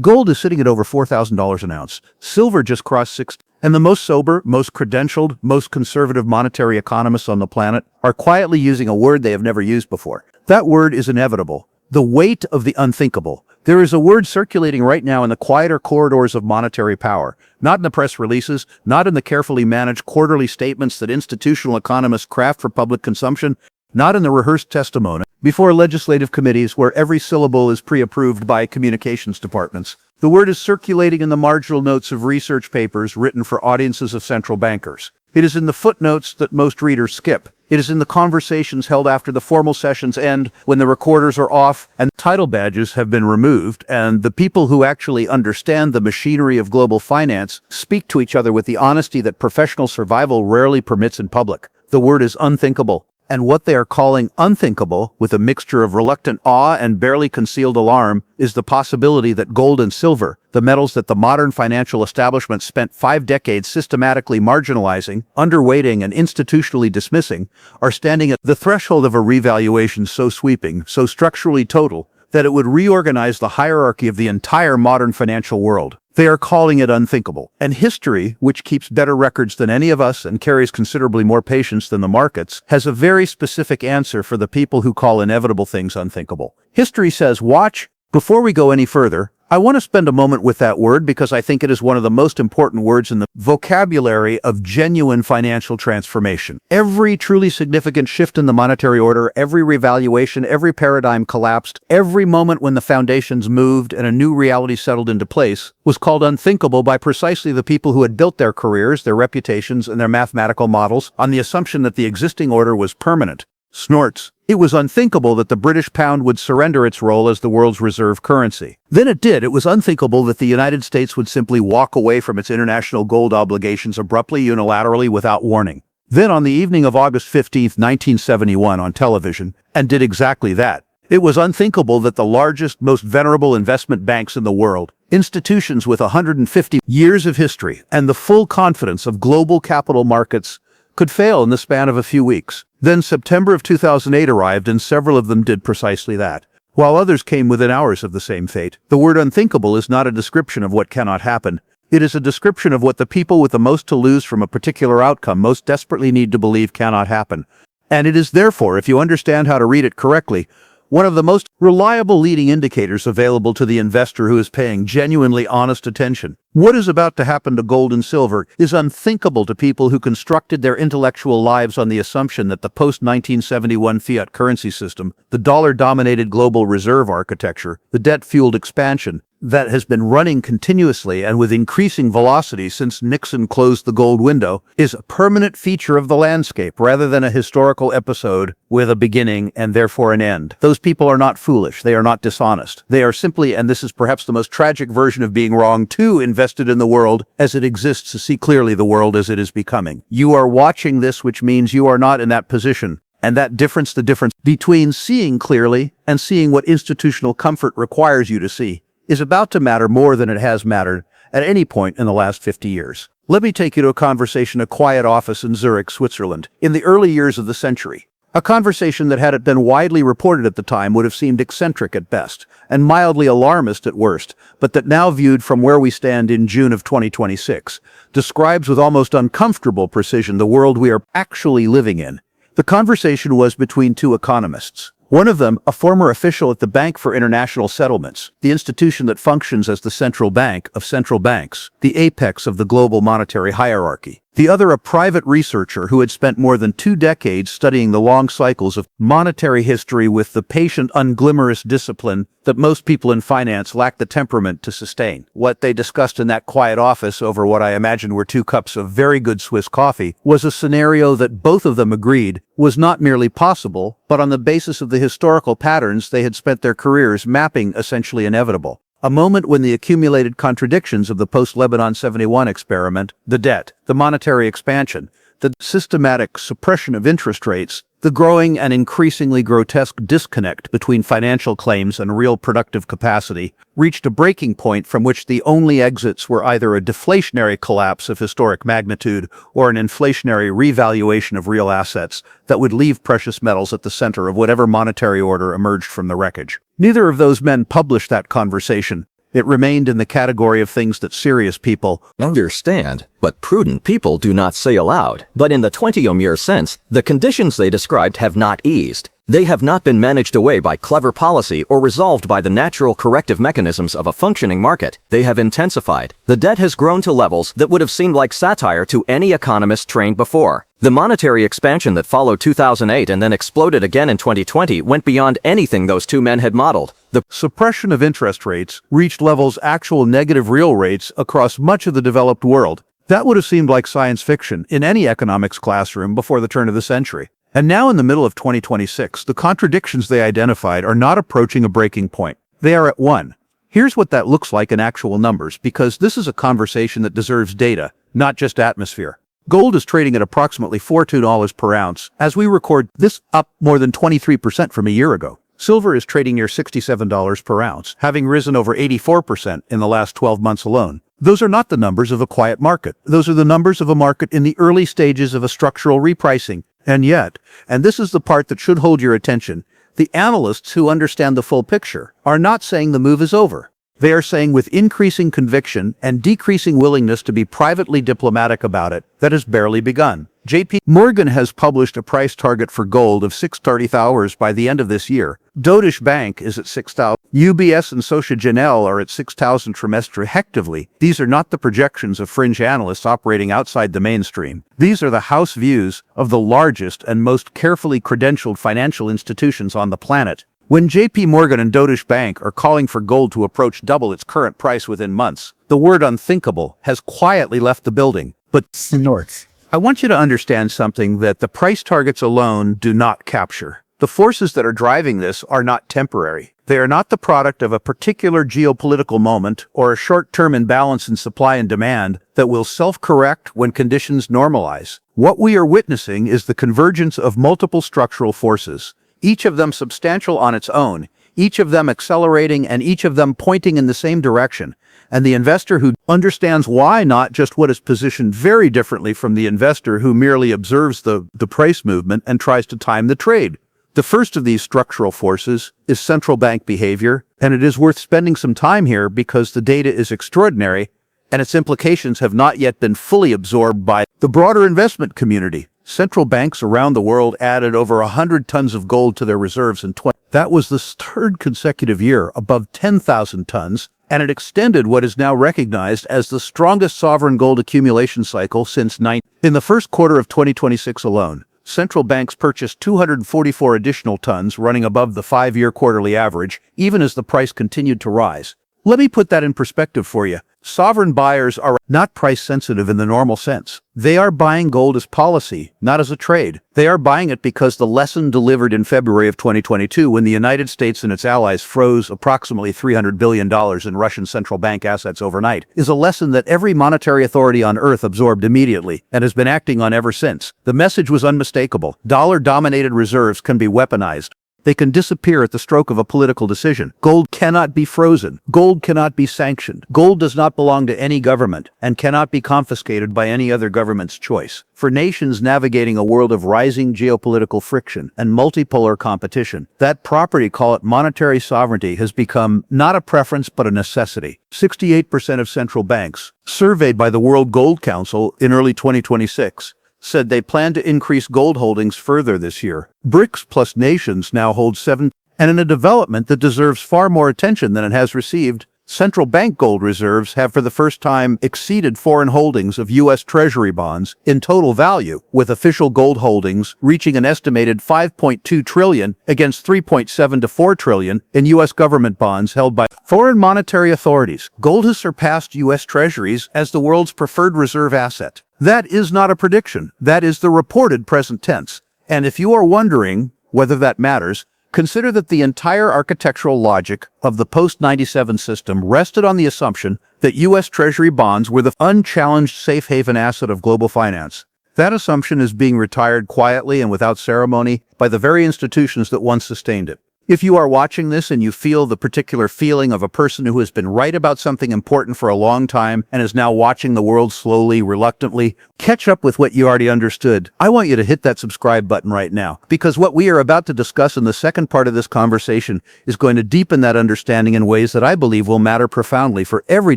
Gold is sitting at over $4,000 an ounce. Silver just crossed 6. And the most sober, most credentialed, most conservative monetary economists on the planet are quietly using a word they have never used before. That word is inevitable. The weight of the unthinkable. There is a word circulating right now in the quieter corridors of monetary power, not in the press releases, not in the carefully managed quarterly statements that institutional economists craft for public consumption, not in the rehearsed testimony before legislative committees where every syllable is pre-approved by communications departments. The word is circulating in the marginal notes of research papers written for audiences of central bankers. It is in the footnotes that most readers skip. It is in the conversations held after the formal sessions end, when the recorders are off and title badges have been removed, and the people who actually understand the machinery of global finance speak to each other with the honesty that professional survival rarely permits in public. The word is unthinkable. And what they are calling unthinkable, with a mixture of reluctant awe and barely concealed alarm, is the possibility that gold and silver, the metals that the modern financial establishment spent 5 decades systematically marginalizing, underweighting, and institutionally dismissing, are standing at the threshold of a revaluation so sweeping, so structurally total, that it would reorganize the hierarchy of the entire modern financial world. They are calling it unthinkable. And history, which keeps better records than any of us and carries considerably more patience than the markets, has a very specific answer for the people who call inevitable things unthinkable. History says, watch. Before we go any further, I want to spend a moment with that word because I think it is one of the most important words in the vocabulary of genuine financial transformation. Every truly significant shift in the monetary order, every revaluation, every paradigm collapsed, every moment when the foundations moved and a new reality settled into place was called unthinkable by precisely the people who had built their careers, their reputations, and their mathematical models on the assumption that the existing order was permanent. Snorts. It was unthinkable that the British pound would surrender its role as the world's reserve currency. Then it did. It was unthinkable that the United States would simply walk away from its international gold obligations abruptly, unilaterally, without warning. Then on the evening of August 15, 1971, on television, and did exactly that. It was unthinkable that the largest, most venerable investment banks in the world, institutions with 150 years of history and the full confidence of global capital markets, could fail in the span of a few weeks. Then September of 2008 arrived and several of them did precisely that, while others came within hours of the same fate. The word unthinkable is not a description of what cannot happen. It is a description of what the people with the most to lose from a particular outcome most desperately need to believe cannot happen. And it is therefore, if you understand how to read it correctly, one of the most reliable leading indicators available to the investor who is paying genuinely honest attention. What is about to happen to gold and silver is unthinkable to people who constructed their intellectual lives on the assumption that the post-1971 fiat currency system, the dollar-dominated global reserve architecture, the debt-fueled expansion that has been running continuously and with increasing velocity since Nixon closed the gold window, is a permanent feature of the landscape rather than a historical episode with a beginning and therefore an end. Those people are not foolish. They are not dishonest. They are simply, and this is perhaps the most tragic version of being wrong, too invested in the world as it exists to see clearly the world as it is becoming. You are watching this, which means you are not in that position. And that difference, the difference between seeing clearly and seeing what institutional comfort requires you to see, is about to matter more than it has mattered at any point in the last 50 years. Let me take you to a conversation in a quiet office in Zurich, Switzerland, in the early years of the century. A conversation that, had it been widely reported at the time, would have seemed eccentric at best and mildly alarmist at worst, but that now, viewed from where we stand in June of 2026, describes with almost uncomfortable precision the world we are actually living in. The conversation was between two economists. One of them, a former official at the Bank for International Settlements, the institution that functions as the central bank of central banks, the apex of the global monetary hierarchy. The other, a private researcher who had spent more than 2 decades studying the long cycles of monetary history with the patient, unglamorous discipline that most people in finance lack the temperament to sustain. What they discussed in that quiet office over what I imagine were 2 cups of very good Swiss coffee was a scenario that both of them agreed was not merely possible, but on the basis of the historical patterns they had spent their careers mapping, essentially inevitable. A moment when the accumulated contradictions of the post-Lebanon 71 experiment, the debt, the monetary expansion, the systematic suppression of interest rates, the growing and increasingly grotesque disconnect between financial claims and real productive capacity, reached a breaking point from which the only exits were either a deflationary collapse of historic magnitude or an inflationary revaluation of real assets that would leave precious metals at the center of whatever monetary order emerged from the wreckage. Neither of those men published that conversation, It remained in the category of things that serious people understand, but prudent people do not say aloud. But in the 20-year sense, the conditions they described have not eased. They have not been managed away by clever policy or resolved by the natural corrective mechanisms of a functioning market. They have intensified. The debt has grown to levels that would have seemed like satire to any economist trained before. The monetary expansion that followed 2008 and then exploded again in 2020 went beyond anything those two men had modeled. The suppression of interest rates reached levels actual negative real rates across much of the developed world. That would have seemed like science fiction in any economics classroom before the turn of the century. And now in the middle of 2026, the contradictions they identified are not approaching a breaking point. They are at one. Here's what that looks like in actual numbers, because this is a conversation that deserves data, not just atmosphere. Gold is trading at approximately $42 per ounce as we record this, up more than 23% from a year ago. Silver is trading near $67 per ounce, having risen over 84% in the last 12 months alone. Those are not the numbers of a quiet market. Those are the numbers of a market in the early stages of a structural repricing. And yet, and this is the part that should hold your attention, the analysts who understand the full picture are not saying the move is over. They are saying with increasing conviction and decreasing willingness to be privately diplomatic about it, that has barely begun. J.P. Morgan has published a price target for gold of $630 by the end of this year. Deutsche Bank is at $6,000. UBS and Societe Generale are at $6,000 respectively. These are not the projections of fringe analysts operating outside the mainstream. These are the house views of the largest and most carefully credentialed financial institutions on the planet. When J.P. Morgan and Deutsche Bank are calling for gold to approach double its current price within months, the word unthinkable has quietly left the building. But north. I want you to understand something that the price targets alone do not capture. The forces that are driving this are not temporary. They are not the product of a particular geopolitical moment or a short-term imbalance in supply and demand that will self-correct when conditions normalize. What we are witnessing is the convergence of multiple structural forces, each of them substantial on its own, each of them accelerating and each of them pointing in the same direction. And the investor who understands why, not just what is positioned very differently from the investor who merely observes the price movement and tries to time the trade. The first of these structural forces is central bank behavior, and it is worth spending some time here because the data is extraordinary and its implications have not yet been fully absorbed by the broader investment community. Central banks around the world added over 100 tons of gold to their reserves in 20. That was the third consecutive year above 10,000 tons, and it extended what is now recognized as the strongest sovereign gold accumulation cycle since In the first quarter of 2026 alone, central banks purchased 244 additional tons, running above the 5-year quarterly average, even as the price continued to rise. Let me put that in perspective for you. Sovereign buyers are not price-sensitive in the normal sense. They are buying gold as policy, not as a trade. They are buying it because the lesson delivered in February of 2022, when the United States and its allies froze approximately $300 billion in Russian central bank assets overnight, is a lesson that every monetary authority on Earth absorbed immediately and has been acting on ever since. The message was unmistakable. Dollar-dominated reserves can be weaponized. They can disappear at the stroke of a political decision. Gold cannot be frozen. Gold cannot be sanctioned. Gold does not belong to any government and cannot be confiscated by any other government's choice. For nations navigating a world of rising geopolitical friction and multipolar competition, that property, call it monetary sovereignty, has become not a preference but a necessity. 68% of central banks, surveyed by the World Gold Council in early 2026, said they plan to increase gold holdings further this year. BRICS plus nations now hold 7, and in a development that deserves far more attention than it has received, central bank gold reserves have for the first time exceeded foreign holdings of U.S. Treasury bonds in total value, with official gold holdings reaching an estimated $5.2 trillion against $3.7 to $4 trillion in U.S. government bonds held by foreign monetary authorities. Gold has surpassed U.S. Treasuries as the world's preferred reserve asset. That is not a prediction. That is the reported present tense. And if you are wondering whether that matters, consider that the entire architectural logic of the post-97 system rested on the assumption that U.S. Treasury bonds were the unchallenged safe haven asset of global finance. That assumption is being retired quietly and without ceremony by the very institutions that once sustained it. If you are watching this and you feel the particular feeling of a person who has been right about something important for a long time and is now watching the world slowly, reluctantly, catch up with what you already understood, I want you to hit that subscribe button right now, because what we are about to discuss in the second part of this conversation is going to deepen that understanding in ways that I believe will matter profoundly for every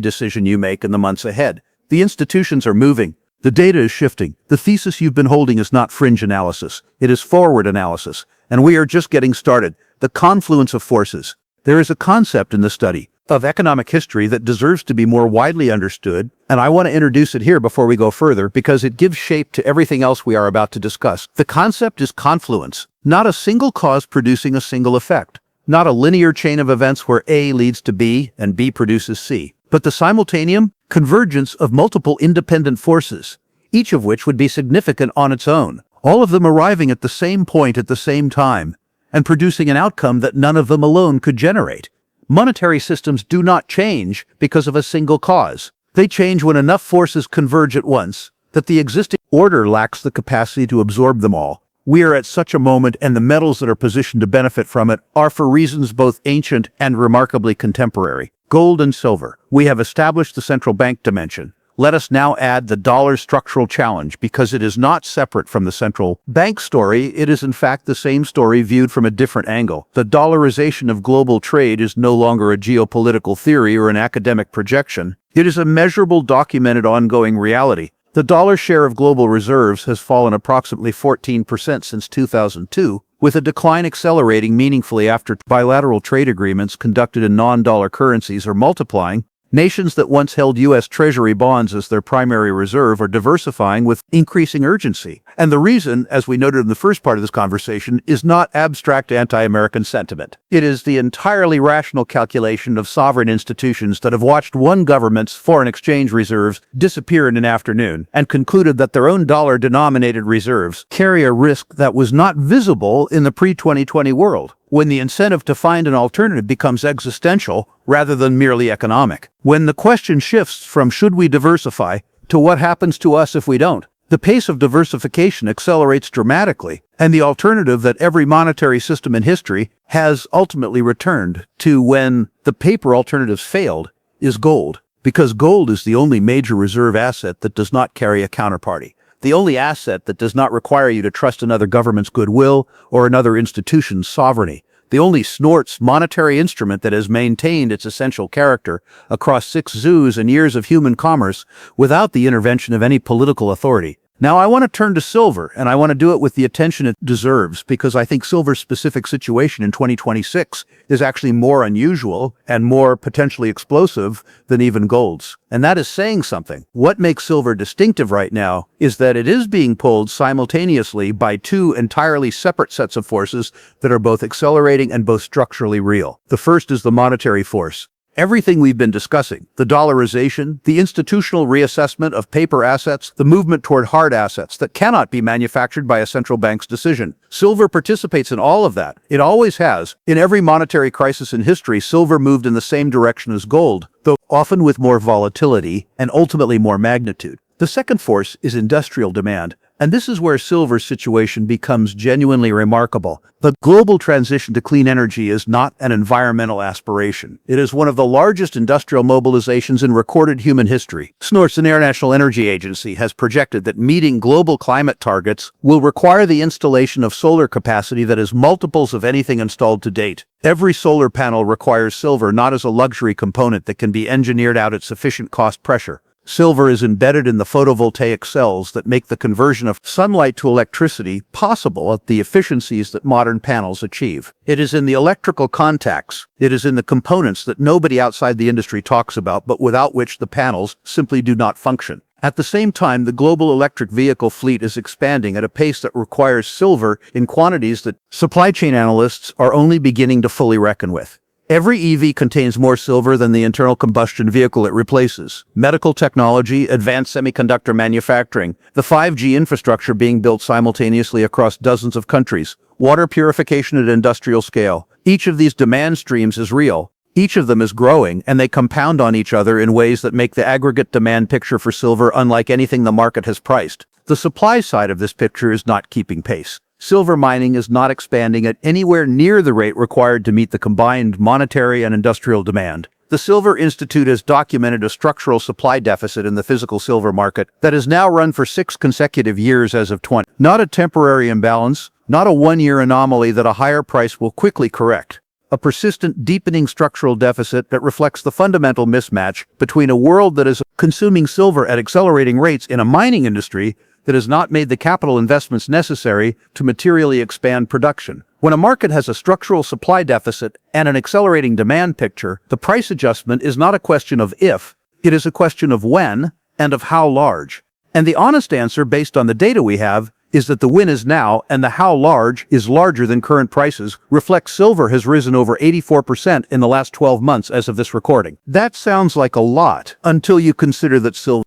decision you make in the months ahead. The institutions are moving. The data is shifting. The thesis you've been holding is not fringe analysis. It is forward analysis. And we are just getting started. The confluence of forces. There is a concept in the study of economic history that deserves to be more widely understood, and I want to introduce it here before we go further because it gives shape to everything else we are about to discuss. The concept is confluence, not a single cause producing a single effect, not a linear chain of events where A leads to B and B produces C, but the simultaneous convergence of multiple independent forces, each of which would be significant on its own, all of them arriving at the same point at the same time, and producing an outcome that none of them alone could generate. Monetary systems do not change because of a single cause. They change when enough forces converge at once that the existing order lacks the capacity to absorb them all. We are at such a moment, and the metals that are positioned to benefit from it are for reasons both ancient and remarkably contemporary. Gold and silver. We have established the central bank dimension. Let us now add the dollar's structural challenge, because it is not separate from the central bank story. It is in fact the same story viewed from a different angle. The dollarization of global trade is no longer a geopolitical theory or an academic projection. It is a measurable, documented, ongoing reality. The dollar share of global reserves has fallen approximately 14% since 2002, with a decline accelerating meaningfully after bilateral trade agreements conducted in non-dollar currencies are multiplying. Nations that once held U.S. Treasury bonds as their primary reserve are diversifying with increasing urgency. And the reason, as we noted in the first part of this conversation, is not abstract anti-American sentiment. It is the entirely rational calculation of sovereign institutions that have watched one government's foreign exchange reserves disappear in an afternoon and concluded that their own dollar-denominated reserves carry a risk that was not visible in the pre-2020 world, when the incentive to find an alternative becomes existential rather than merely economic. When the question shifts from should we diversify to what happens to us if we don't, the pace of diversification accelerates dramatically, and the alternative that every monetary system in history has ultimately returned to when the paper alternatives failed is gold, because gold is the only major reserve asset that does not carry a counterparty. The only asset that does not require you to trust another government's goodwill or another institution's sovereignty. The only snorts monetary instrument that has maintained its essential character across 6 zoos and years of human commerce without the intervention of any political authority. Now I want to turn to silver, and I want to do it with the attention it deserves, because I think silver's specific situation in 2026 is actually more unusual and more potentially explosive than even gold's. And that is saying something. What makes silver distinctive right now is that it is being pulled simultaneously by 2 entirely separate sets of forces that are both accelerating and both structurally real. The first is the monetary force. Everything we've been discussing, the dollarization, the institutional reassessment of paper assets, the movement toward hard assets that cannot be manufactured by a central bank's decision. Silver participates in all of that. It always has. In every monetary crisis in history, silver moved in the same direction as gold, though often with more volatility and ultimately more magnitude. The second force is industrial demand, and this is where silver's situation becomes genuinely remarkable. The global transition to clean energy is not an environmental aspiration. It is one of the largest industrial mobilizations in recorded human history. SNOR's International Energy Agency has projected that meeting global climate targets will require the installation of solar capacity that is multiples of anything installed to date. Every solar panel requires silver not as a luxury component that can be engineered out at sufficient cost pressure. Silver is embedded in the photovoltaic cells that make the conversion of sunlight to electricity possible at the efficiencies that modern panels achieve. It is in the electrical contacts. It is in the components that nobody outside the industry talks about, but without which the panels simply do not function. At the same time, the global electric vehicle fleet is expanding at a pace that requires silver in quantities that supply chain analysts are only beginning to fully reckon with. Every EV contains more silver than the internal combustion vehicle it replaces. Medical technology, advanced semiconductor manufacturing, the 5G infrastructure being built simultaneously across dozens of countries, water purification at industrial scale. Each of these demand streams is real. Each of them is growing, and they compound on each other in ways that make the aggregate demand picture for silver unlike anything the market has priced. The supply side of this picture is not keeping pace. silver mining is not expanding at anywhere near the rate required to meet the combined monetary and industrial demand. The Silver Institute has documented a structural supply deficit in the physical silver market that has now run for 6 consecutive years as of 20. Not a temporary imbalance, not a one-year anomaly that a higher price will quickly correct. A persistent, deepening structural deficit that reflects the fundamental mismatch between a world that is consuming silver at accelerating rates in a mining industry that has not made the capital investments necessary to materially expand production. When a market has a structural supply deficit and an accelerating demand picture, the price adjustment is not a question of if, it is a question of when and of how large. And the honest answer, based on the data we have, is that the when is now, and the how large is larger than current prices. Reflects silver has risen over 84% in the last 12 months as of this recording. That sounds like a lot until you consider that silver